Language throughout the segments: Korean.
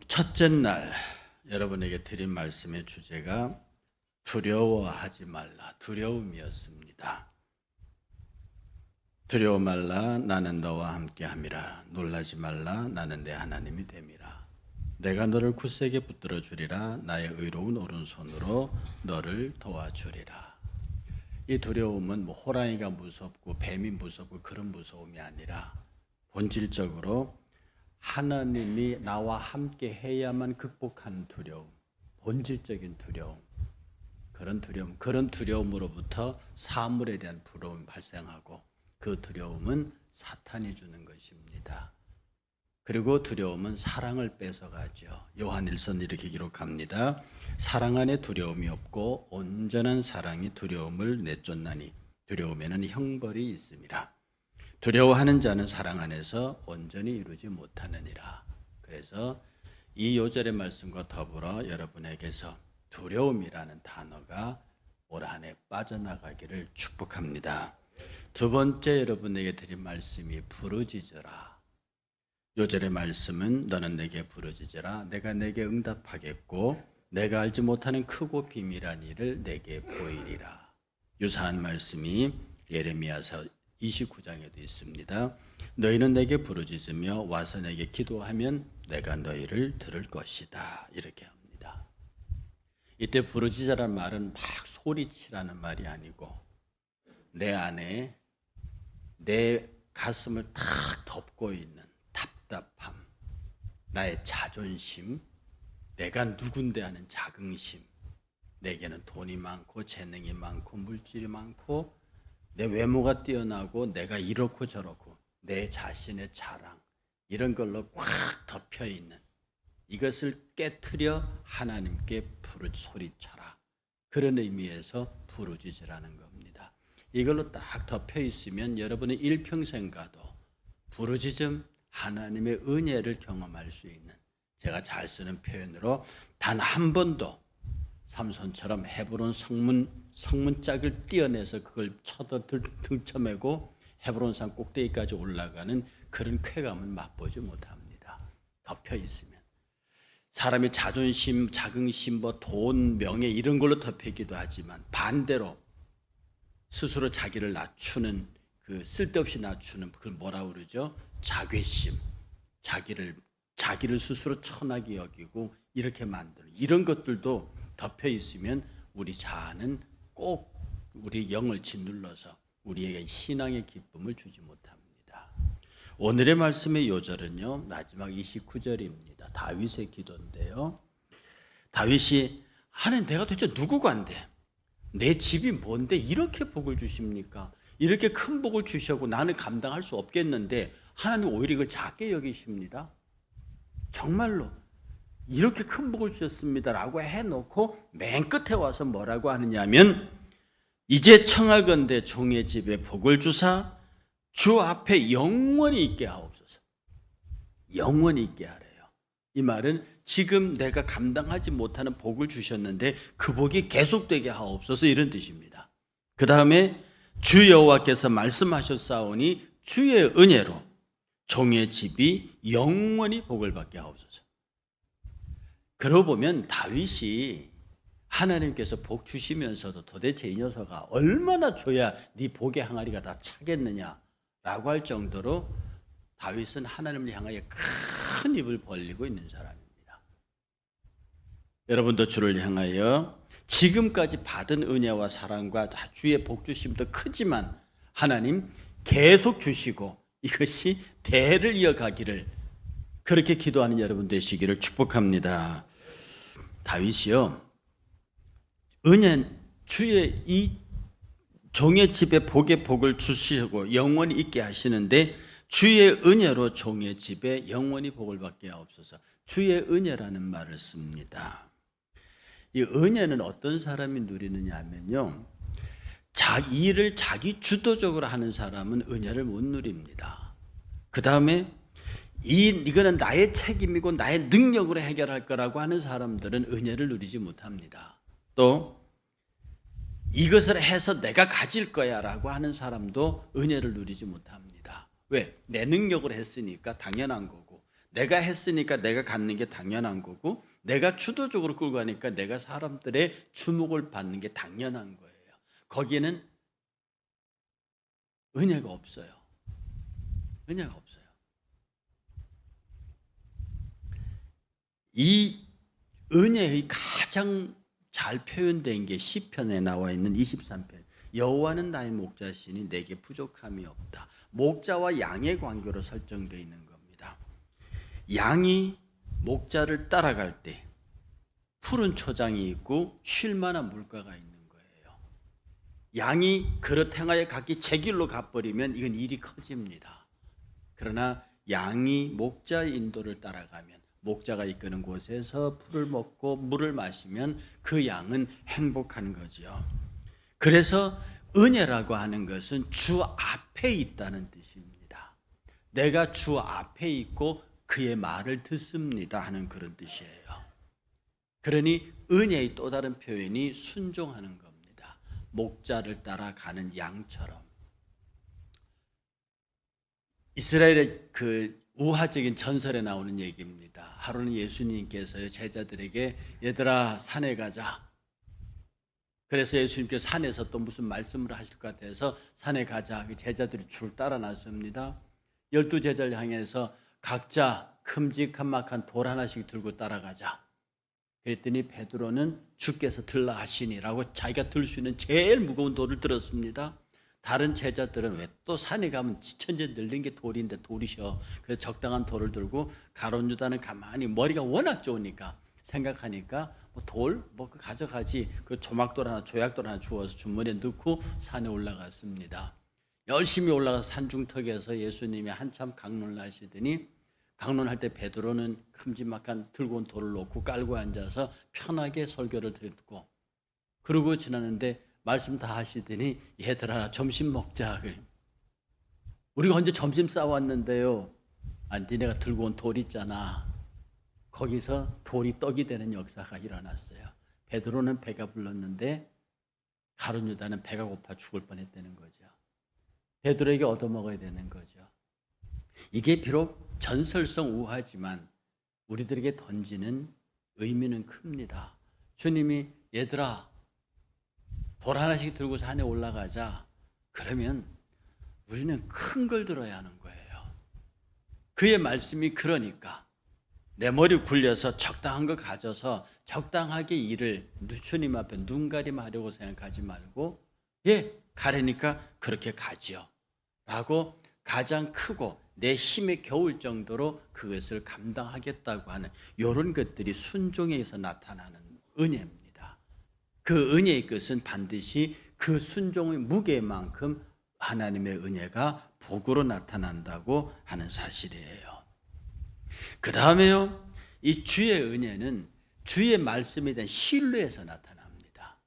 첫째 날 여러분에게 드린 말씀의 주제가 두려워하지 말라, 두려움이었습니다. 두려워 말라, 나는 너와 함께함이라. 놀라지 말라, 나는 내 하나님이 됨이라. 내가 너를 굳세게 붙들어 주리라. 나의 의로운 오른손으로 너를 도와주리라. 이 두려움은 호랑이가 무섭고 뱀이 무섭고 그런 무서움이 아니라 본질적으로 하나님이 나와 함께 해야만 극복하는 두려움, 본질적인 두려움, 그런 두려움으로부터 사물에 대한 부러움이 발생하고 그 두려움은 사탄이 주는 것입니다. 그리고 두려움은 사랑을 뺏어가죠. 요한일서 이렇게 기록합니다. 사랑 안에 두려움이 없고 온전한 사랑이 두려움을 내쫓나니 두려움에는 형벌이 있음이라. 두려워하는 자는 사랑 안에서 온전히 이루지 못하느니라. 그래서 이 요절의 말씀과 더불어 여러분에게서 두려움이라는 단어가 올 한 해 빠져나가기를 축복합니다. 두 번째 여러분에게 드린 말씀이 부르짖으라. 요절의 말씀은 너는 내게 부르짖으라. 내가 내게 응답하겠고 내가 알지 못하는 크고 비밀한 일을 내게 보이리라. 유사한 말씀이 예레미야서 29장에도 있습니다. 너희는 내게 부르짖으며 와서 내게 기도하면 내가 너희를 들을 것이다. 이렇게 합니다. 이때 부르짖으라는 말은 막 소리치라는 말이 아니고 내 안에 내 가슴을 탁 덮고 있는 답답함, 나의 자존심, 내가 누군데 하는 자긍심, 내게는 돈이 많고 재능이 많고 물질이 많고 내 외모가 뛰어나고 내가 이렇고 저렇고 내 자신의 자랑 이런 걸로 꽉 덮여 있는 이것을 깨트려 하나님께 소리쳐라. 그런 의미에서 부르짖으라는 겁니다. 이걸로 딱 덮여 있으면 여러분의 일평생 가도 부르짖음, 하나님의 은혜를 경험할 수 있는, 제가 잘 쓰는 표현으로 단 한 번도 삼손처럼 헤브론 성문짝을 띄어내서 그걸 쳐서 등쳐매고 헤브론산 꼭대기까지 올라가는 그런 쾌감을 맛보지 못합니다. 덮여 있으면 사람의 자존심, 자긍심, 돈, 명예 이런 걸로 덮이기도 하지만 반대로 스스로 자기를 낮추는 그 쓸데없이 낮추는 그걸 뭐라고 그러죠? 자괴심, 자기를 스스로 천하게 여기고 이렇게 만드는 이런 것들도 덮여 있으면 우리 자아는 꼭 우리 영을 짓눌러서 우리에게 신앙의 기쁨을 주지 못합니다. 오늘의 말씀의 요절은요, 마지막 29절입니다. 다윗의 기도인데요. 다윗이 하나님 내가 도대체 누구간데 내 집이 뭔데 이렇게 복을 주십니까? 이렇게 큰 복을 주셔고 나는 감당할 수 없겠는데 하나님 오히려 이걸 작게 여기십니다. 정말로 이렇게 큰 복을 주셨습니다라고 해놓고 맨 끝에 와서 뭐라고 하느냐 하면 이제 청하건대 종의 집에 복을 주사 주 앞에 영원히 있게 하옵소서. 영원히 있게 하래요. 이 말은 지금 내가 감당하지 못하는 복을 주셨는데 그 복이 계속되게 하옵소서 이런 뜻입니다. 그 다음에 주 여호와께서 말씀하셨사오니 주의 은혜로 종의 집이 영원히 복을 받게 하옵소서. 그러고 보면 다윗이 하나님께서 복 주시면서도 도대체 이 녀석아 얼마나 줘야 네 복의 항아리가 다 차겠느냐라고 할 정도로 다윗은 하나님을 향하여 큰 입을 벌리고 있는 사람입니다. 여러분도 주를 향하여 지금까지 받은 은혜와 사랑과 주의 복 주심도 크지만 하나님 계속 주시고 이것이 대를 이어가기를 그렇게 기도하는 여러분 되시기를 축복합니다. 다윗이요, 주의 이 종의 집에 복의 복을 주시고 영원히 있게 하시는데 주의 은혜로 종의 집에 영원히 복을 받게 하옵소서. 주의 은혜라는 말을 씁니다. 이 은혜는 어떤 사람이 누리느냐 하면요, 자기 일을 자기 주도적으로 하는 사람은 은혜를 못 누립니다. 그 다음에 이거는 나의 책임이고 나의 능력으로 해결할 거라고 하는 사람들은 은혜를 누리지 못합니다. 또 이것을 해서 내가 가질 거야 라고 하는 사람도 은혜를 누리지 못합니다. 왜? 내 능력으로 했으니까 당연한 거고 내가 했으니까 내가 갖는 게 당연한 거고, 내가 주도적으로 끌고 가니까 내가 사람들의 주목을 받는 게 당연한 거예요. 거기에는 은혜가 없어요. 은혜가 없어요. 이 은혜의 가장 잘 표현된 게 시편에 나와 있는 23편. 여호와는 나의 목자시니 내게 부족함이 없다. 목자와 양의 관계로 설정되어 있는 겁니다. 양이 목자를 따라갈 때 푸른 초장이 있고 쉴 만한 물가가 있는 거예요. 양이 그릇 행하여 각기 제 길로 가버리면 이건 일이 커집니다. 그러나 양이 목자의 인도를 따라가면, 목자가 이끄는 곳에서 풀을 먹고 물을 마시면 그 양은 행복한 거죠. 그래서 은혜라고 하는 것은 주 앞에 있다는 뜻입니다. 내가 주 앞에 있고 그의 말을 듣습니다 하는 그런 뜻이에요. 그러니 은혜의 또 다른 표현이 순종하는 겁니다. 목자를 따라가는 양처럼. 이스라엘의 그 우화적인 전설에 나오는 얘기입니다. 하루는 예수님께서 제자들에게 얘들아 산에 가자. 그래서 예수님께서 산에서 또 무슨 말씀을 하실 것 같아서 산에 가자. 제자들이 줄 따라 나섭니다. 12제자를 향해서 각자 큼직한 돌 하나씩 들고 따라가자. 그랬더니 베드로는 주께서 들라 하시니라고 자기가 들 수 있는 제일 무거운 돌을 들었습니다. 다른 제자들은 왜 또 산에 가면 지천재 늘린 게 돌인데 돌이셔. 그래서 적당한 돌을 들고 가룟 유다는 가만히 머리가 워낙 좋으니까 생각하니까 돌 가져가지. 그 조약돌 하나 주워서 주머니에 넣고 산에 올라갔습니다. 열심히 올라가서 산중턱에서 예수님이 한참 강론을 하시더니, 강론할 때 베드로는 큼지막한 들고 온 돌을 놓고 깔고 앉아서 편하게 설교를 듣고, 그러고 지나는데 말씀 다 하시더니 얘들아 점심 먹자. 우리가 언제 점심 싸왔는데요. 니네가 들고 온 돌 있잖아. 거기서 돌이 떡이 되는 역사가 일어났어요. 베드로는 배가 불렀는데 가룟 유다는 배가 고파 죽을 뻔했다는 거죠. 베드로에게 얻어먹어야 되는 거죠. 이게 비록 전설성 우화지만 우리들에게 던지는 의미는 큽니다. 주님이 얘들아 돌 하나씩 들고 산에 올라가자. 그러면 우리는 큰 걸 들어야 하는 거예요. 그의 말씀이 그러니까 내 머리 굴려서 적당한 거 가져서 적당하게 일을 주님 앞에 눈가림하려고 생각하지 말고, 가려니까 그렇게 가지요 라고 가장 크고 내 힘에 겨울 정도로 그것을 감당하겠다고 하는 이런 것들이 순종에서 나타나는 은혜입니다. 그 은혜의 것은 반드시 그 순종의 무게만큼 하나님의 은혜가 복으로 나타난다고 하는 사실이에요. 그 다음에요, 이 주의 은혜는 주의 말씀에 대한 신뢰에서 나타납니다.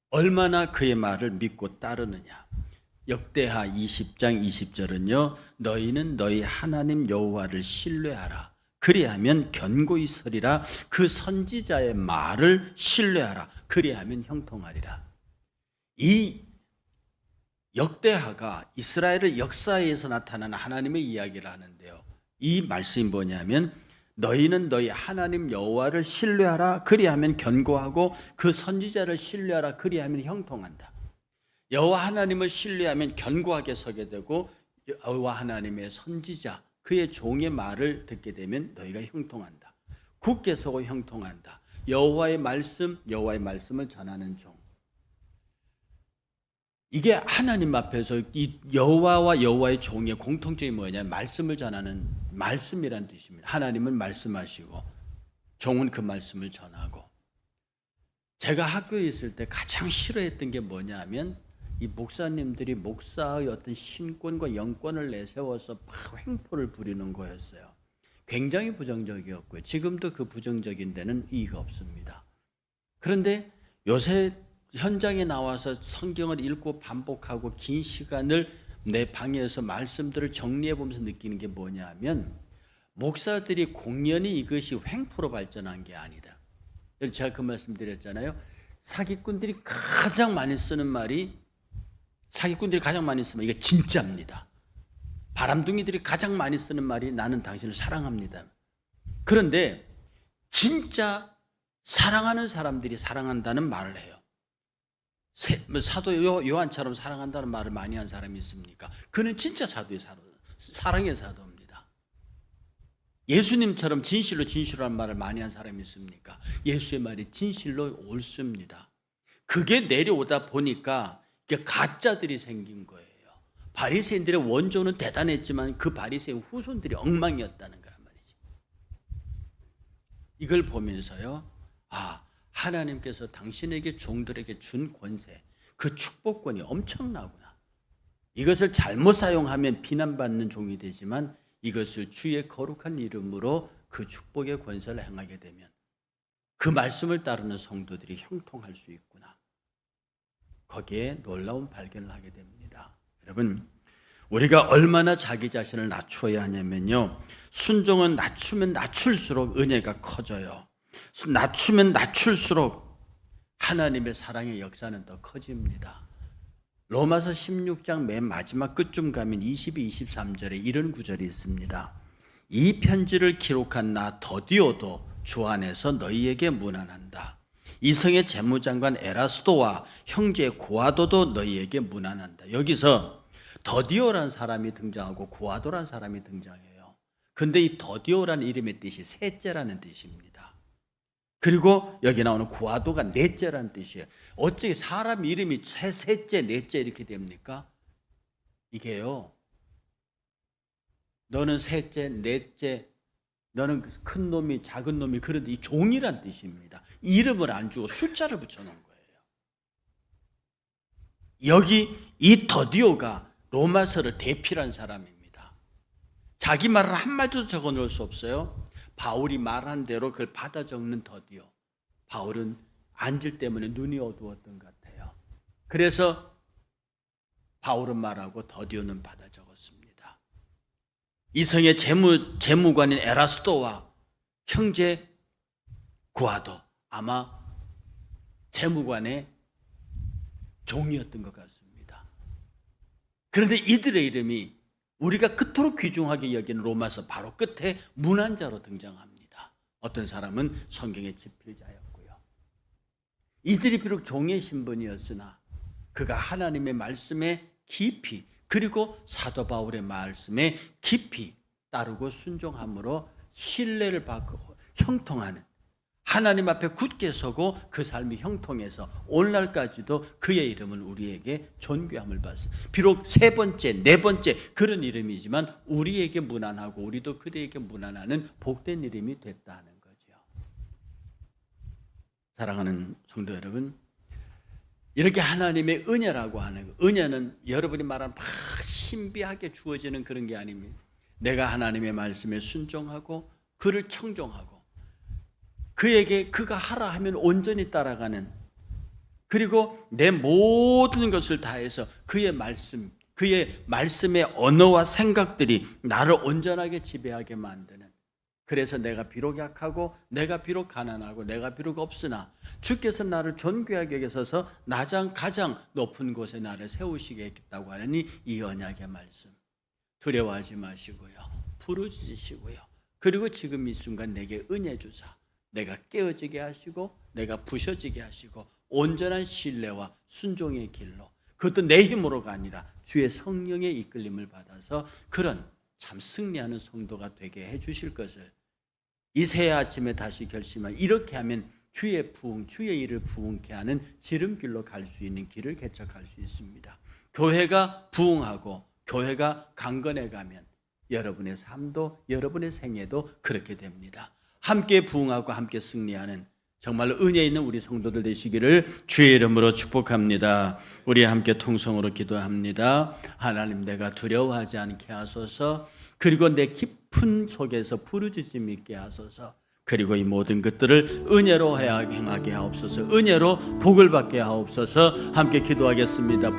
얼마나 그의 말을 믿고 따르느냐. 역대하 20장 20절은요, 너희는 너희 하나님 여호와를 신뢰하라. 그리하면 견고히 서리라. 그 선지자의 말을 신뢰하라. 그리하면 형통하리라. 이 역대하가 이스라엘의 역사에서 나타나는 하나님의 이야기를 하는데요. 이 말씀이 뭐냐면 너희는 너희 하나님 여호와를 신뢰하라. 그리하면 견고하고 그 선지자를 신뢰하라. 그리하면 형통한다. 여호와 하나님을 신뢰하면 견고하게 서게 되고, 여호와 하나님의 선지자 그의 종의 말을 듣게 되면 너희가 형통한다. 굳게 서고 형통한다. 여호와의 말씀을 전하는 종. 이게 하나님 앞에서 이 여호와와 여호와의 종의 공통점이 뭐냐면 말씀을 전하는, 말씀이란 뜻입니다. 하나님은 말씀하시고 종은 그 말씀을 전하고. 제가 학교에 있을 때 가장 싫어했던 게 뭐냐면 이 목사님들이 목사의 어떤 신권과 영권을 내세워서 막 횡포를 부리는 거였어요. 굉장히 부정적이었고요. 지금도 그 부정적인 데는 이의가 없습니다. 그런데 요새 현장에 나와서 성경을 읽고 반복하고 긴 시간을 내 방에서 말씀들을 정리해 보면서 느끼는 게 뭐냐 하면, 목사들이 공연히 이것이 횡포로 발전한 게 아니다. 제가 그 말씀 드렸잖아요. 사기꾼들이 가장 많이 쓰는 이게 진짜입니다. 바람둥이들이 가장 많이 쓰는 말이 나는 당신을 사랑합니다. 그런데 진짜 사랑하는 사람들이 사랑한다는 말을 해요. 사도 요한처럼 사랑한다는 말을 많이 한 사람이 있습니까? 그는 진짜 사랑의 사도입니다. 예수님처럼 진실로 진실한 말을 많이 한 사람이 있습니까? 예수의 말이 진실로 옳습니다. 그게 내려오다 보니까 가짜들이 생긴 거예요. 바리새인들의 원조는 대단했지만 그 바리새인 후손들이 엉망이었다는 거란 말이지. 이걸 보면서요, 하나님께서 당신에게 종들에게 준 권세, 그 축복권이 엄청나구나. 이것을 잘못 사용하면 비난받는 종이 되지만 이것을 주의 거룩한 이름으로 그 축복의 권세를 행하게 되면 그 말씀을 따르는 성도들이 형통할 수 있구나. 거기에 놀라운 발견을 하게 됩니다. 여러분, 우리가 얼마나 자기 자신을 낮추어야 하냐면요, 순종은 낮추면 낮출수록 은혜가 커져요. 낮추면 낮출수록 하나님의 사랑의 역사는 더 커집니다. 로마서 16장 맨 마지막 끝쯤 가면 22, 23절에 이런 구절이 있습니다. 이 편지를 기록한 나 더디오도 주 안에서 너희에게 문안한다. 이성의 재무장관 에라스도와 형제 고아도도 너희에게 문안한다. 여기서 더디오란 사람이 등장하고 고아도란 사람이 등장해요. 근데 이 더디오라는 이름의 뜻이 셋째라는 뜻입니다. 그리고 여기 나오는 고아도가 넷째라는 뜻이에요. 어떻게 사람 이름이 셋째, 넷째 이렇게 됩니까? 이게요, 너는 셋째, 넷째, 너는 큰 놈이 작은 놈이, 그런데 이 종이란 뜻입니다. 이름을 안 주고 숫자를 붙여놓은 거예요. 여기 이 더디오가 로마서를 대필한 사람입니다. 자기 말을 한마디도 적어놓을 수 없어요. 바울이 말한 대로 그걸 받아 적는 더디오. 바울은 안질 때문에 눈이 어두웠던 것 같아요. 그래서 바울은 말하고 더디오는 받아 적었습니다. 이성의 재무관인 에라스도와 형제 고아도, 아마 재무관의 종이었던 것 같습니다. 그런데 이들의 이름이 우리가 그토록 귀중하게 여기는 로마서 바로 끝에 문안자로 등장합니다. 어떤 사람은 성경의 집필자였고요. 이들이 비록 종의 신분이었으나 그가 하나님의 말씀에 깊이, 그리고 사도 바울의 말씀에 깊이 따르고 순종함으로 신뢰를 받고 형통하는, 하나님 앞에 굳게 서고 그 삶이 형통해서 오늘날까지도 그의 이름은 우리에게 존귀함을 받습니다. 비록 세 번째, 네 번째 그런 이름이지만 우리에게 문안하고 우리도 그대에게 문안하는 복된 이름이 됐다는 거죠. 사랑하는 성도 여러분, 이렇게 하나님의 은혜라고 하는, 은혜는 여러분이 말하는 막 신비하게 주어지는 그런 게 아닙니다. 내가 하나님의 말씀에 순종하고 그를 청종하고 그에게 그가 하라 하면 온전히 따라가는, 그리고 내 모든 것을 다해서 그의 말씀의 언어와 생각들이 나를 온전하게 지배하게 만드는, 그래서 내가 비록 약하고 내가 비록 가난하고 내가 비록 없으나 주께서 나를 존귀하게 여기셔서 가장 높은 곳에 나를 세우시겠다고 하는 이 언약의 말씀, 두려워하지 마시고요, 부르짖으시고요, 그리고 지금 이 순간 내게 은혜 주사 내가 깨어지게 하시고 내가 부셔지게 하시고 온전한 신뢰와 순종의 길로, 그것도 내 힘으로가 아니라 주의 성령의 이끌림을 받아서 그런 참 승리하는 성도가 되게 해 주실 것을 이 새 아침에 다시 결심한, 이렇게 하면 주의 부흥, 주의 일을 부흥케 하는 지름길로 갈 수 있는 길을 개척할 수 있습니다. 교회가 부흥하고 교회가 강건해 가면 여러분의 삶도 여러분의 생애도 그렇게 됩니다. 함께 부흥하고 함께 승리하는 정말로 은혜 있는 우리 성도들 되시기를 주의 이름으로 축복합니다. 우리 함께 통성으로 기도합니다. 하나님, 내가 두려워하지 않게 하소서. 그리고 내 깊은 속에서 부르짖음 있게 하소서. 그리고 이 모든 것들을 은혜로 행하게 하옵소서. 은혜로 복을 받게 하옵소서. 함께 기도하겠습니다.